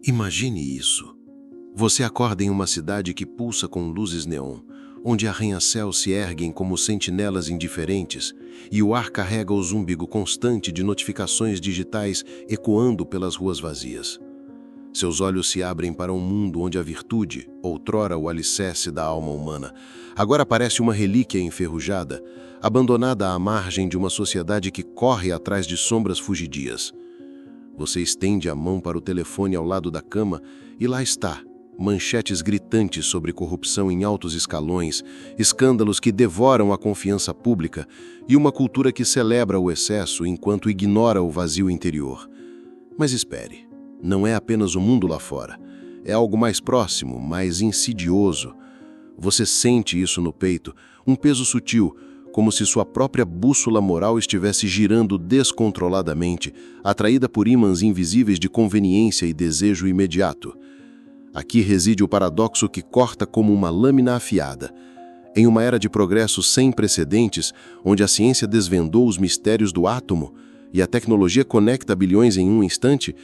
Imagine isso. Você acorda em uma cidade que pulsa com luzes neon, onde arranha-céus se erguem como sentinelas indiferentes e o ar carrega o zumbigo constante de notificações digitais ecoando pelas ruas vazias. Seus olhos se abrem para um mundo onde a virtude, outrora o alicerce da alma humana, agora parece uma relíquia enferrujada, abandonada à margem de uma sociedade que corre atrás de sombras fugidias. Você estende a mão para o telefone ao lado da cama e lá está, manchetes gritantes sobre corrupção em altos escalões, escândalos que devoram a confiança pública e uma cultura que celebra o excesso enquanto ignora o vazio interior. Mas espere. Não é apenas o mundo lá fora. É algo mais próximo, mais insidioso. Você sente isso no peito, um peso sutil, como se sua própria bússola moral estivesse girando descontroladamente, atraída por ímãs invisíveis de conveniência e desejo imediato. Aqui reside o paradoxo que corta como uma lâmina afiada. Em uma era de progresso sem precedentes, onde a ciência desvendou os mistérios do átomo e a tecnologia conecta bilhões em um instante,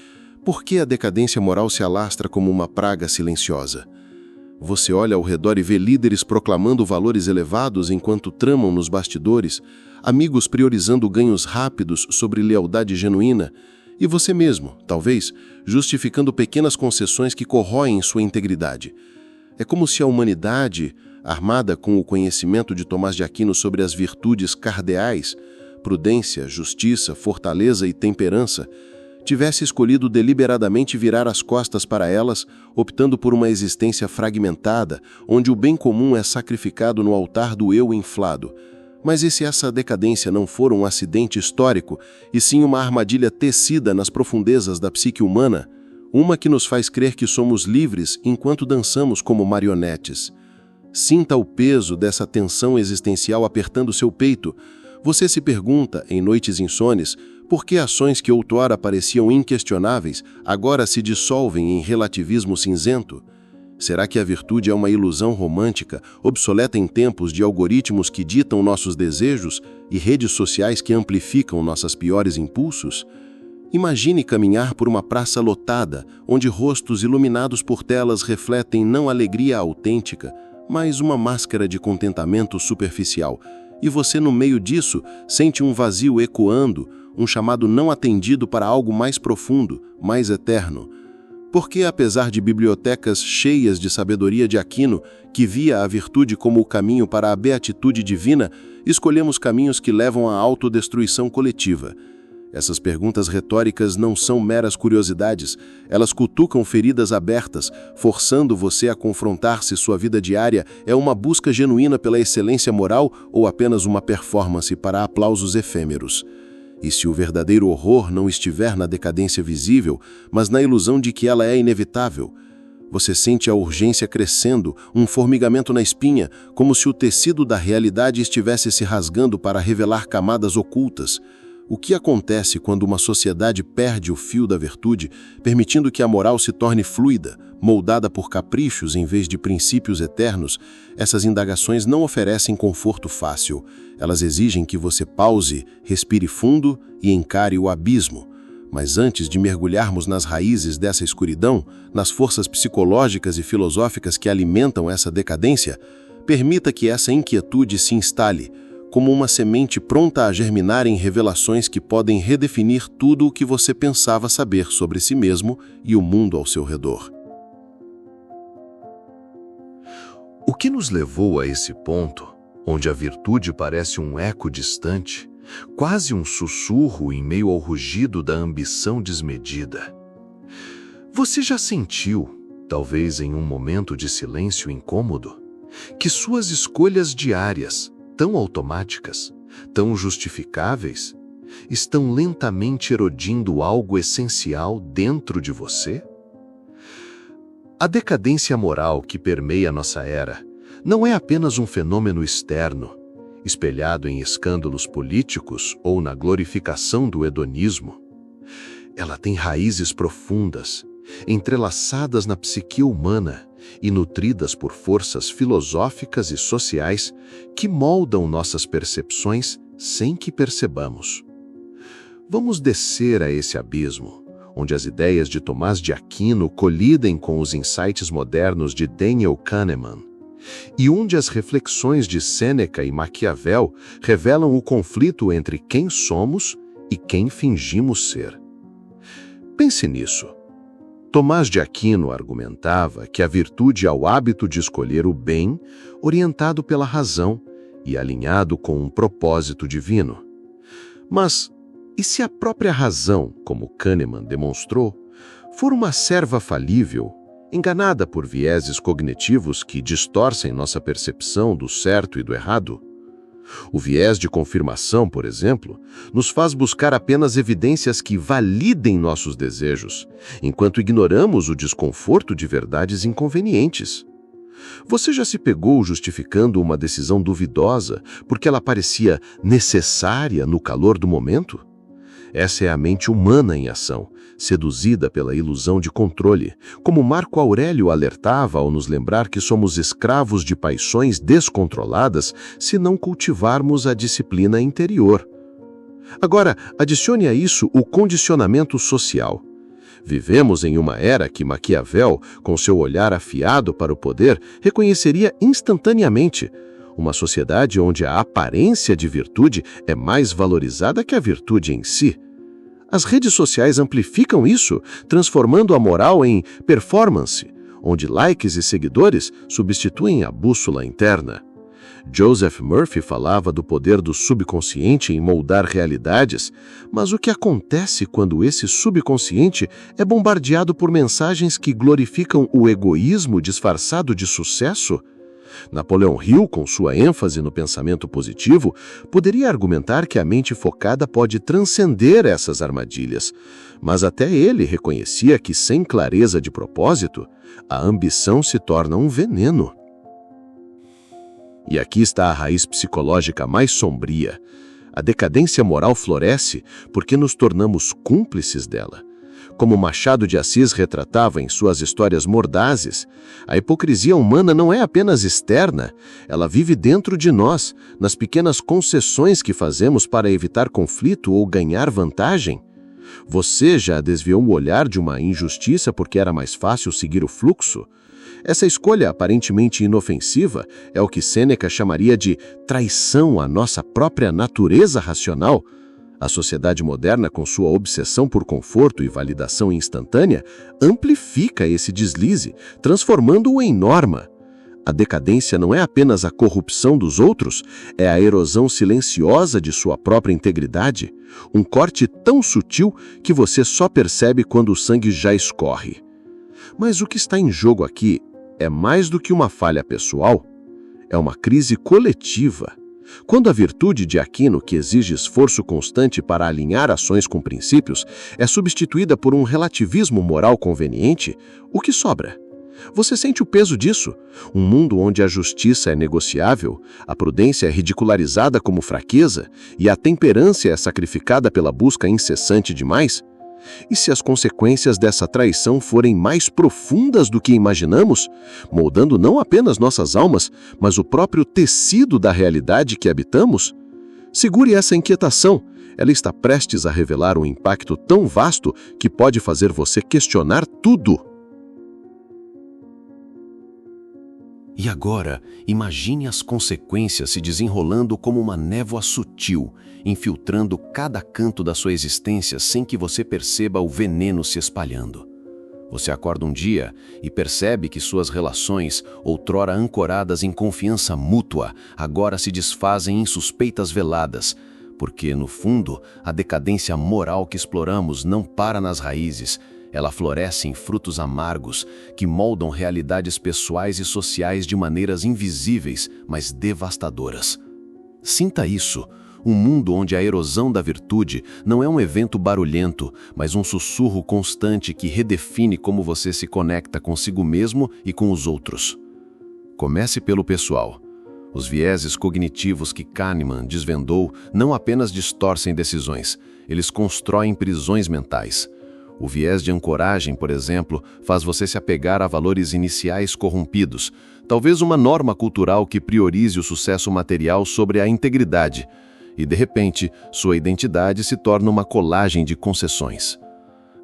por que a decadência moral se alastra como uma praga silenciosa? Você olha ao redor e vê líderes proclamando valores elevados enquanto tramam nos bastidores, amigos priorizando ganhos rápidos sobre lealdade genuína, e você mesmo, talvez, justificando pequenas concessões que corroem sua integridade. É como se a humanidade, armada com o conhecimento de Tomás de Aquino sobre as virtudes cardeais, prudência, justiça, fortaleza e temperança, tivesse escolhido deliberadamente virar as costas para elas, optando por uma existência fragmentada, onde o bem comum é sacrificado no altar do eu inflado. Mas e se essa decadência não for um acidente histórico, e sim uma armadilha tecida nas profundezas da psique humana, uma que nos faz crer que somos livres enquanto dançamos como marionetes? Sinta o peso dessa tensão existencial apertando seu peito. Você se pergunta, em noites insones, por que ações que outrora pareciam inquestionáveis agora se dissolvem em relativismo cinzento? Será que a virtude é uma ilusão romântica, obsoleta em tempos de algoritmos que ditam nossos desejos e redes sociais que amplificam nossas piores impulsos? Imagine caminhar por uma praça lotada, onde rostos iluminados por telas refletem não alegria autêntica, mas uma máscara de contentamento superficial. E você, no meio disso, sente um vazio ecoando, um chamado não atendido para algo mais profundo, mais eterno. Porque, apesar de bibliotecas cheias de sabedoria de Aquino, que via a virtude como o caminho para a beatitude divina, escolhemos caminhos que levam à autodestruição coletiva? Essas perguntas retóricas não são meras curiosidades, elas cutucam feridas abertas, forçando você a confrontar se sua vida diária é uma busca genuína pela excelência moral ou apenas uma performance para aplausos efêmeros. E se o verdadeiro horror não estiver na decadência visível, mas na ilusão de que ela é inevitável? Você sente a urgência crescendo, um formigamento na espinha, como se o tecido da realidade estivesse se rasgando para revelar camadas ocultas. O que acontece quando uma sociedade perde o fio da virtude, permitindo que a moral se torne fluida, moldada por caprichos em vez de princípios eternos? Essas indagações não oferecem conforto fácil. Elas exigem que você pause, respire fundo e encare o abismo. Mas antes de mergulharmos nas raízes dessa escuridão, nas forças psicológicas e filosóficas que alimentam essa decadência, permita que essa inquietude se instale, como uma semente pronta a germinar em revelações que podem redefinir tudo o que você pensava saber sobre si mesmo e o mundo ao seu redor. O que nos levou a esse ponto, onde a virtude parece um eco distante, quase um sussurro em meio ao rugido da ambição desmedida? Você já sentiu, talvez em um momento de silêncio incômodo, que suas escolhas diárias, tão automáticas, tão justificáveis, estão lentamente erodindo algo essencial dentro de você? A decadência moral que permeia nossa era não é apenas um fenômeno externo, espelhado em escândalos políticos ou na glorificação do hedonismo. Ela tem raízes profundas, entrelaçadas na psique humana e nutridas por forças filosóficas e sociais que moldam nossas percepções sem que percebamos. Vamos descer a esse abismo, onde as ideias de Tomás de Aquino colidem com os insights modernos de Daniel Kahneman, e onde as reflexões de Sêneca e Maquiavel revelam o conflito entre quem somos e quem fingimos ser. Pense nisso. Tomás de Aquino argumentava que a virtude é o hábito de escolher o bem, orientado pela razão e alinhado com um propósito divino. Mas, e se a própria razão, como Kahneman demonstrou, for uma serva falível, enganada por vieses cognitivos que distorcem nossa percepção do certo e do errado? O viés de confirmação, por exemplo, nos faz buscar apenas evidências que validem nossos desejos, enquanto ignoramos o desconforto de verdades inconvenientes. Você já se pegou justificando uma decisão duvidosa porque ela parecia necessária no calor do momento? Essa é a mente humana em ação, seduzida pela ilusão de controle, como Marco Aurélio alertava ao nos lembrar que somos escravos de paixões descontroladas se não cultivarmos a disciplina interior. Agora, adicione a isso o condicionamento social. Vivemos em uma era que Maquiavel, com seu olhar afiado para o poder, reconheceria instantaneamente. Uma sociedade onde a aparência de virtude é mais valorizada que a virtude em si. As redes sociais amplificam isso, transformando a moral em performance, onde likes e seguidores substituem a bússola interna. Joseph Murphy falava do poder do subconsciente em moldar realidades, mas o que acontece quando esse subconsciente é bombardeado por mensagens que glorificam o egoísmo disfarçado de sucesso? Napoleão Hill, com sua ênfase no pensamento positivo, poderia argumentar que a mente focada pode transcender essas armadilhas, mas até ele reconhecia que, sem clareza de propósito, a ambição se torna um veneno. E aqui está a raiz psicológica mais sombria. A decadência moral floresce porque nos tornamos cúmplices dela. Como Machado de Assis retratava em suas histórias mordazes, a hipocrisia humana não é apenas externa, ela vive dentro de nós, nas pequenas concessões que fazemos para evitar conflito ou ganhar vantagem. Você já desviou o olhar de uma injustiça porque era mais fácil seguir o fluxo? Essa escolha aparentemente inofensiva é o que Sêneca chamaria de traição à nossa própria natureza racional. A sociedade moderna, com sua obsessão por conforto e validação instantânea, amplifica esse deslize, transformando-o em norma. A decadência não é apenas a corrupção dos outros, é a erosão silenciosa de sua própria integridade, um corte tão sutil que você só percebe quando o sangue já escorre. Mas o que está em jogo aqui é mais do que uma falha pessoal, é uma crise coletiva. Quando a virtude de Aquino, que exige esforço constante para alinhar ações com princípios, é substituída por um relativismo moral conveniente, o que sobra? Você sente o peso disso? Um mundo onde a justiça é negociável, a prudência é ridicularizada como fraqueza e a temperança é sacrificada pela busca incessante de mais? E se as consequências dessa traição forem mais profundas do que imaginamos, moldando não apenas nossas almas, mas o próprio tecido da realidade que habitamos? Segure essa inquietação, ela está prestes a revelar um impacto tão vasto que pode fazer você questionar tudo. E agora, imagine as consequências se desenrolando como uma névoa sutil, infiltrando cada canto da sua existência sem que você perceba o veneno se espalhando. Você acorda um dia e percebe que suas relações, outrora ancoradas em confiança mútua, agora se desfazem em suspeitas veladas, porque, no fundo, a decadência moral que exploramos não para nas raízes. Ela floresce em frutos amargos que moldam realidades pessoais e sociais de maneiras invisíveis, mas devastadoras. Sinta isso, um mundo onde a erosão da virtude não é um evento barulhento, mas um sussurro constante que redefine como você se conecta consigo mesmo e com os outros. Comece pelo pessoal. Os vieses cognitivos que Kahneman desvendou não apenas distorcem decisões, eles constroem prisões mentais. O viés de ancoragem, por exemplo, faz você se apegar a valores iniciais corrompidos, talvez uma norma cultural que priorize o sucesso material sobre a integridade, e de repente, sua identidade se torna uma colagem de concessões.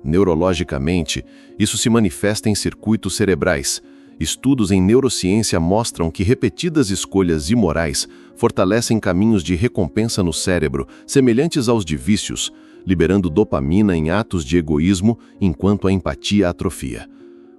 Neurologicamente, isso se manifesta em circuitos cerebrais. Estudos em neurociência mostram que repetidas escolhas imorais fortalecem caminhos de recompensa no cérebro, semelhantes aos de vícios, liberando dopamina em atos de egoísmo enquanto a empatia atrofia.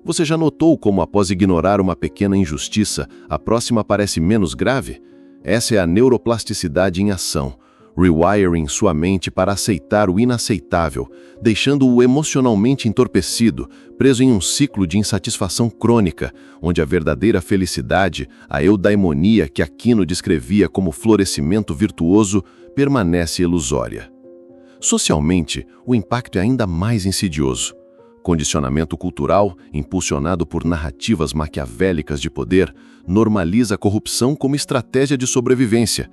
Você já notou como, após ignorar uma pequena injustiça, a próxima parece menos grave? Essa é a neuroplasticidade em ação, rewiring sua mente para aceitar o inaceitável, deixando-o emocionalmente entorpecido, preso em um ciclo de insatisfação crônica, onde a verdadeira felicidade, a eudaimonia que Aquino descrevia como florescimento virtuoso, permanece ilusória. Socialmente, o impacto é ainda mais insidioso. Condicionamento cultural, impulsionado por narrativas maquiavélicas de poder, normaliza a corrupção como estratégia de sobrevivência.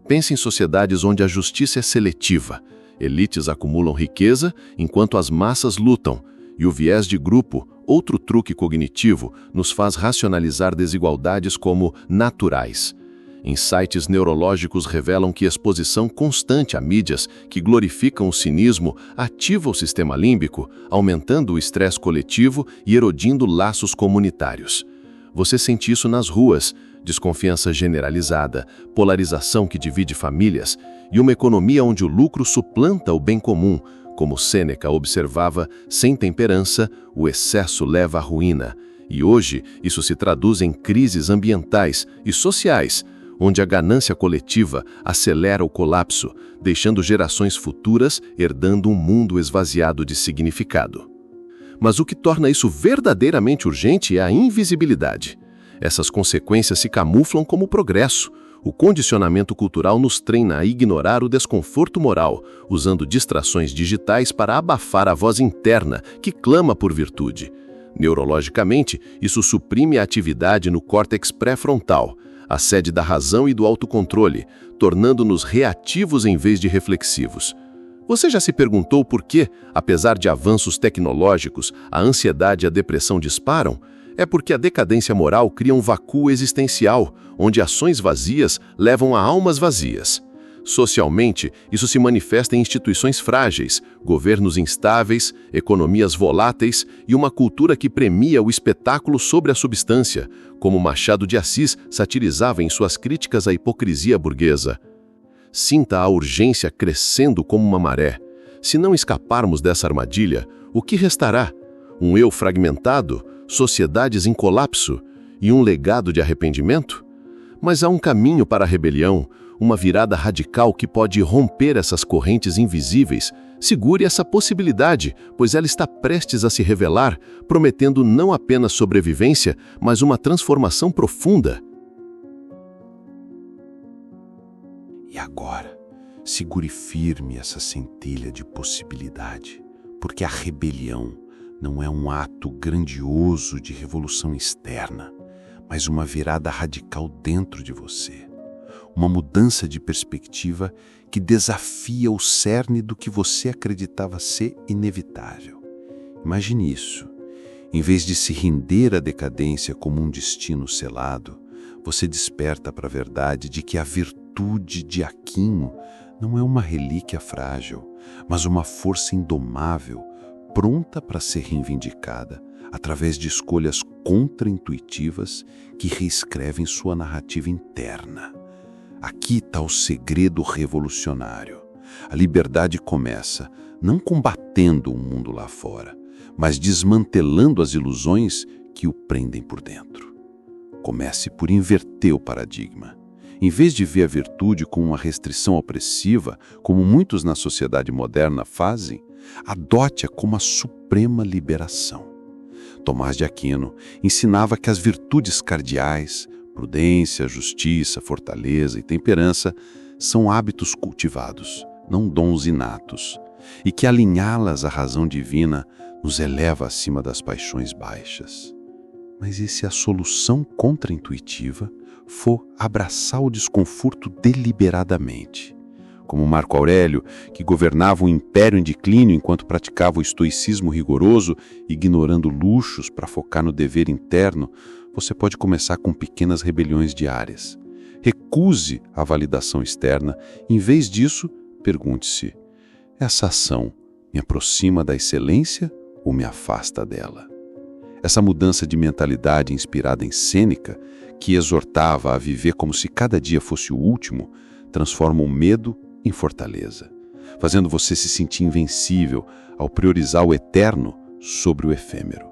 Pense em sociedades onde a justiça é seletiva. Elites acumulam riqueza enquanto as massas lutam, e o viés de grupo, outro truque cognitivo, nos faz racionalizar desigualdades como naturais. Insights neurológicos revelam que exposição constante a mídias que glorificam o cinismo ativa o sistema límbico, aumentando o estresse coletivo e erodindo laços comunitários. Você sente isso nas ruas, desconfiança generalizada, polarização que divide famílias e uma economia onde o lucro suplanta o bem comum. Como Sêneca observava, sem temperança, o excesso leva à ruína. E hoje, isso se traduz em crises ambientais e sociais, onde a ganância coletiva acelera o colapso, deixando gerações futuras herdando um mundo esvaziado de significado. Mas o que torna isso verdadeiramente urgente é a invisibilidade. Essas consequências se camuflam como progresso. O condicionamento cultural nos treina a ignorar o desconforto moral, usando distrações digitais para abafar a voz interna que clama por virtude. Neurologicamente, isso suprime a atividade no córtex pré-frontal, a sede da razão e do autocontrole, tornando-nos reativos em vez de reflexivos. Você já se perguntou por que, apesar de avanços tecnológicos, a ansiedade e a depressão disparam? É porque a decadência moral cria um vácuo existencial, onde ações vazias levam a almas vazias. Socialmente, isso se manifesta em instituições frágeis, governos instáveis, economias voláteis e uma cultura que premia o espetáculo sobre a substância, como Machado de Assis satirizava em suas críticas à hipocrisia burguesa. Sinta a urgência crescendo como uma maré. Se não escaparmos dessa armadilha, o que restará? Um eu fragmentado, sociedades em colapso e um legado de arrependimento? Mas há um caminho para a rebelião, uma virada radical que pode romper essas correntes invisíveis. Segure essa possibilidade, pois ela está prestes a se revelar, prometendo não apenas sobrevivência, mas uma transformação profunda. E agora, segure firme essa centelha de possibilidade, porque a rebelião não é um ato grandioso de revolução externa, mas uma virada radical dentro de você. Uma mudança de perspectiva que desafia o cerne do que você acreditava ser inevitável. Imagine isso. Em vez de se render à decadência como um destino selado, você desperta para a verdade de que a virtude de Aquino não é uma relíquia frágil, mas uma força indomável, pronta para ser reivindicada através de escolhas contraintuitivas que reescrevem sua narrativa interna. Aqui está o segredo revolucionário. A liberdade começa não combatendo o mundo lá fora, mas desmantelando as ilusões que o prendem por dentro. Comece por inverter o paradigma. Em vez de ver a virtude como uma restrição opressiva, como muitos na sociedade moderna fazem, adote-a como a suprema liberação. Tomás de Aquino ensinava que as virtudes cardeais, prudência, justiça, fortaleza e temperança, são hábitos cultivados, não dons inatos, e que alinhá-las à razão divina nos eleva acima das paixões baixas. Mas e se a solução contraintuitiva for abraçar o desconforto deliberadamente? Como Marco Aurélio, que governava um império em declínio enquanto praticava o estoicismo rigoroso, ignorando luxos para focar no dever interno, você pode começar com pequenas rebeliões diárias. Recuse a validação externa. Em vez disso, pergunte-se: essa ação Me aproxima da excelência ou me afasta dela? Essa mudança de mentalidade inspirada em Sêneca, que exortava a viver como se cada dia fosse o último, transforma o medo em fortaleza, fazendo você se sentir invencível ao priorizar o eterno sobre o efêmero.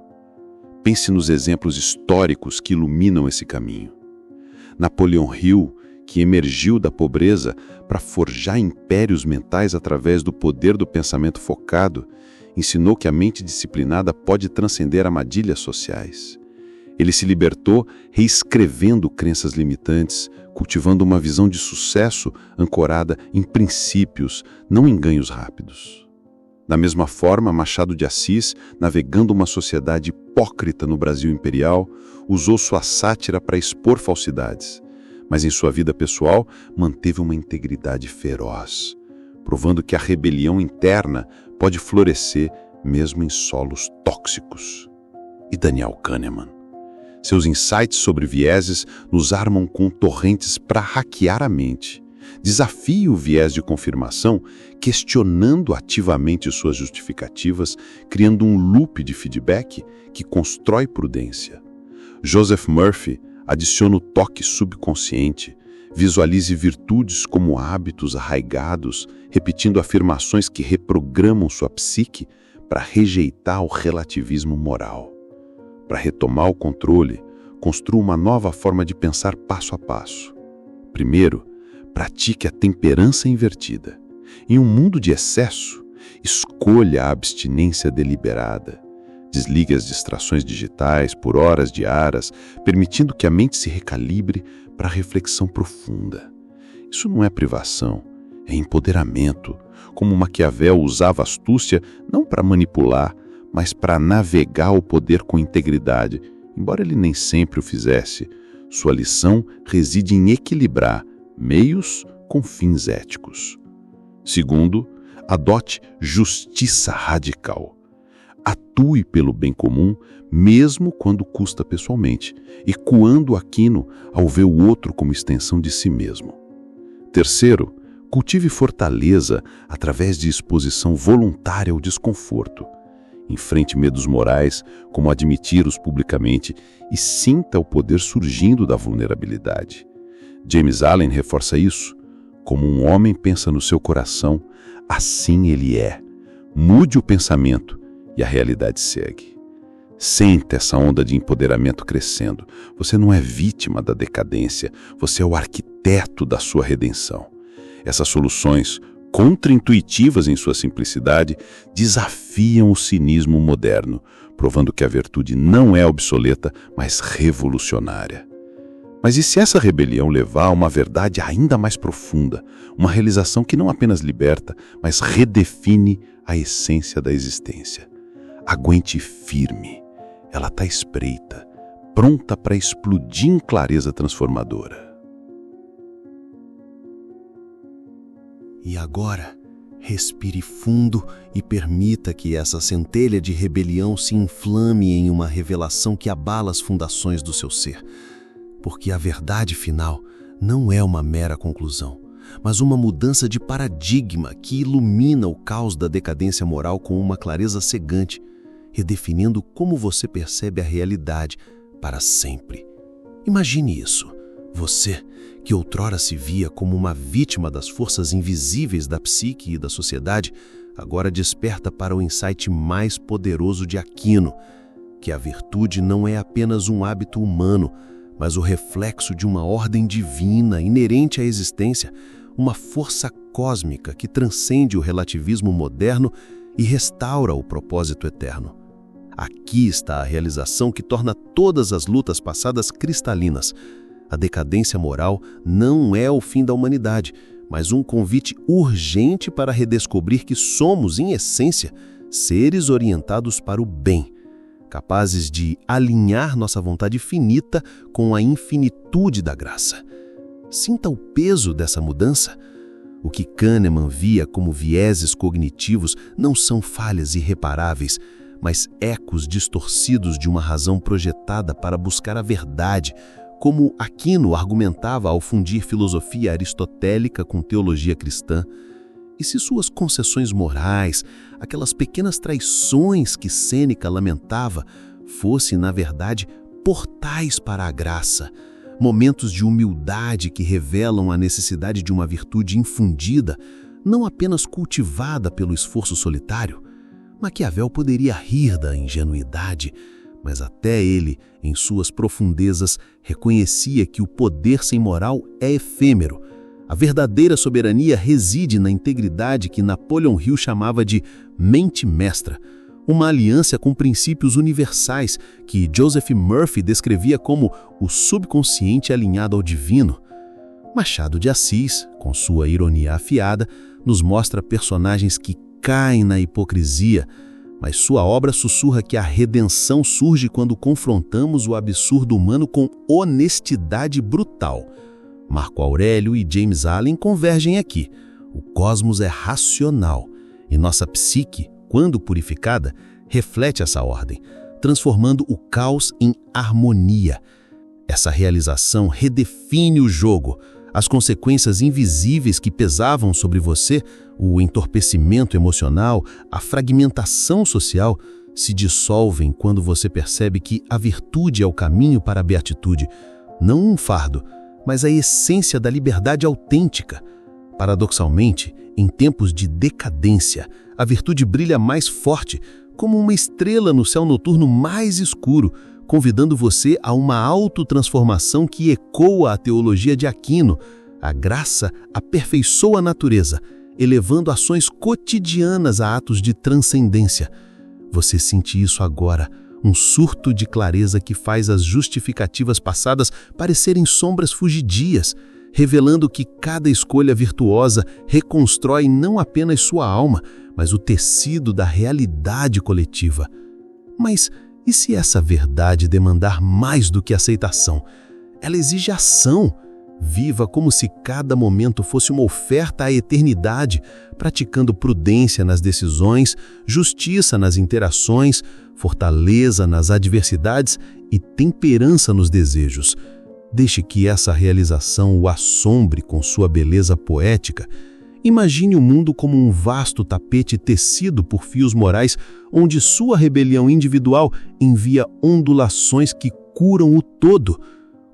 Pense nos exemplos históricos que iluminam esse caminho. Napoleão Hill, que emergiu da pobreza para forjar impérios mentais através do poder do pensamento focado, ensinou que a mente disciplinada pode transcender armadilhas sociais. Ele se libertou reescrevendo crenças limitantes, cultivando uma visão de sucesso ancorada em princípios, não em ganhos rápidos. Da mesma forma, Machado de Assis, navegando uma sociedade hipócrita no Brasil imperial, usou sua sátira para expor falsidades, mas em sua vida pessoal manteve uma integridade feroz, provando que a rebelião interna pode florescer mesmo em solos tóxicos. E Daniel Kahneman? Seus insights sobre vieses nos armam com torrentes para hackear a mente. Desafie o viés de confirmação, questionando ativamente suas justificativas, criando um loop de feedback que constrói prudência. Joseph Murphy adiciona o toque subconsciente, visualize virtudes como hábitos arraigados, repetindo afirmações que reprogramam sua psique para rejeitar o relativismo moral. Para retomar o controle, construa uma nova forma de pensar passo a passo. Primeiro, pratique a temperança invertida. Em um mundo de excesso, escolha a abstinência deliberada. Desligue as distrações digitais por horas diárias, permitindo que a mente se recalibre para a reflexão profunda. Isso não é privação, é empoderamento, como Maquiavel usava a astúcia não para manipular, mas para navegar o poder com integridade, embora ele nem sempre o fizesse. Sua lição reside em equilibrar meios com fins éticos. Segundo, adote justiça radical. Atue pelo bem comum, mesmo quando custa pessoalmente, ecoando Aquino ao ver o outro como extensão de si mesmo. Terceiro, cultive fortaleza através de exposição voluntária ao desconforto. Enfrente medos morais, como admiti-los publicamente, e sinta o poder surgindo da vulnerabilidade. James Allen reforça isso. Como um homem pensa no seu coração, assim ele é. Mude o pensamento e a realidade segue. Sinta essa onda de empoderamento crescendo. Você não é vítima da decadência, você é o arquiteto da sua redenção. Essas soluções, contraintuitivas em sua simplicidade, desafiam o cinismo moderno, provando que a virtude não é obsoleta, mas revolucionária. Mas e se essa rebelião levar a uma verdade ainda mais profunda, uma realização que não apenas liberta, mas redefine a essência da existência? Aguente firme, ela está espreita, pronta para explodir em clareza transformadora. E agora, respire fundo e permita que essa centelha de rebelião se inflame em uma revelação que abala as fundações do seu ser. Porque a verdade final não é uma mera conclusão, mas uma mudança de paradigma que ilumina o caos da decadência moral com uma clareza cegante, redefinindo como você percebe a realidade para sempre. Imagine isso. Você, que outrora se via como uma vítima das forças invisíveis da psique e da sociedade, agora desperta para o insight mais poderoso de Aquino, que a virtude não é apenas um hábito humano, mas o reflexo de uma ordem divina inerente à existência, uma força cósmica que transcende o relativismo moderno e restaura o propósito eterno. Aqui está a realização que torna todas as lutas passadas cristalinas. A decadência moral não é o fim da humanidade, mas um convite urgente para redescobrir que somos, em essência, seres orientados para o bem, capazes de alinhar nossa vontade finita com a infinitude da graça. Sinta o peso dessa mudança. O que Kahneman via como vieses cognitivos não são falhas irreparáveis, mas ecos distorcidos de uma razão projetada para buscar a verdade, como Aquino argumentava ao fundir filosofia aristotélica com teologia cristã. E se suas concessões morais, aquelas pequenas traições que Sêneca lamentava, fossem, na verdade, portais para a graça, momentos de humildade que revelam a necessidade de uma virtude infundida, não apenas cultivada pelo esforço solitário? Maquiavel poderia rir da ingenuidade, mas até ele, em suas profundezas, reconhecia que o poder sem moral é efêmero. A verdadeira soberania reside na integridade que Napoleon Hill chamava de mente mestra, uma aliança com princípios universais que Joseph Murphy descrevia como o subconsciente alinhado ao divino. Machado de Assis, com sua ironia afiada, nos mostra personagens que caem na hipocrisia, mas sua obra sussurra que a redenção surge quando confrontamos o absurdo humano com honestidade brutal. Marco Aurélio e James Allen convergem aqui. O cosmos é racional e nossa psique, quando purificada, reflete essa ordem, transformando o caos em harmonia. Essa realização redefine o jogo. As consequências invisíveis que pesavam sobre você, o entorpecimento emocional, a fragmentação social, se dissolvem quando você percebe que a virtude é o caminho para a beatitude, não um fardo, mas a essência da liberdade autêntica. Paradoxalmente, em tempos de decadência, a virtude brilha mais forte, como uma estrela no céu noturno mais escuro, convidando você a uma autotransformação que ecoa a teologia de Aquino. A graça aperfeiçoa a natureza, elevando ações cotidianas a atos de transcendência. Você sente isso agora, um surto de clareza que faz as justificativas passadas parecerem sombras fugidias, revelando que cada escolha virtuosa reconstrói não apenas sua alma, mas o tecido da realidade coletiva. Mas e se essa verdade demandar mais do que aceitação? Ela exige ação. Viva como se cada momento fosse uma oferta à eternidade, praticando prudência nas decisões, justiça nas interações, fortaleza nas adversidades e temperança nos desejos. Deixe que essa realização o assombre com sua beleza poética. Imagine o mundo como um vasto tapete tecido por fios morais, onde sua rebelião individual envia ondulações que curam o todo.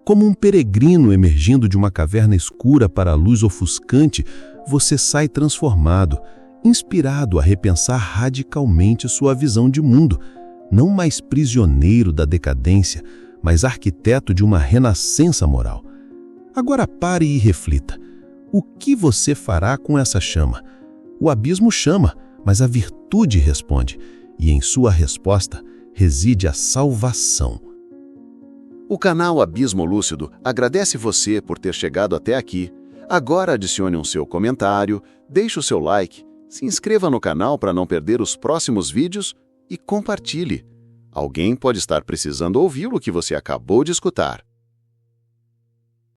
Como um peregrino emergindo de uma caverna escura para a luz ofuscante, você sai transformado, inspirado a repensar radicalmente sua visão de mundo, não mais prisioneiro da decadência, mas arquiteto de uma renascença moral. Agora pare e reflita. O que você fará com essa chama? O abismo chama, mas a virtude responde, e em sua resposta reside a salvação. O canal Abismo Lúcido agradece você por ter chegado até aqui. Agora adicione um seu comentário, deixe o seu like, se inscreva no canal para não perder os próximos vídeos e compartilhe. Alguém pode estar precisando ouvir o que você acabou de escutar.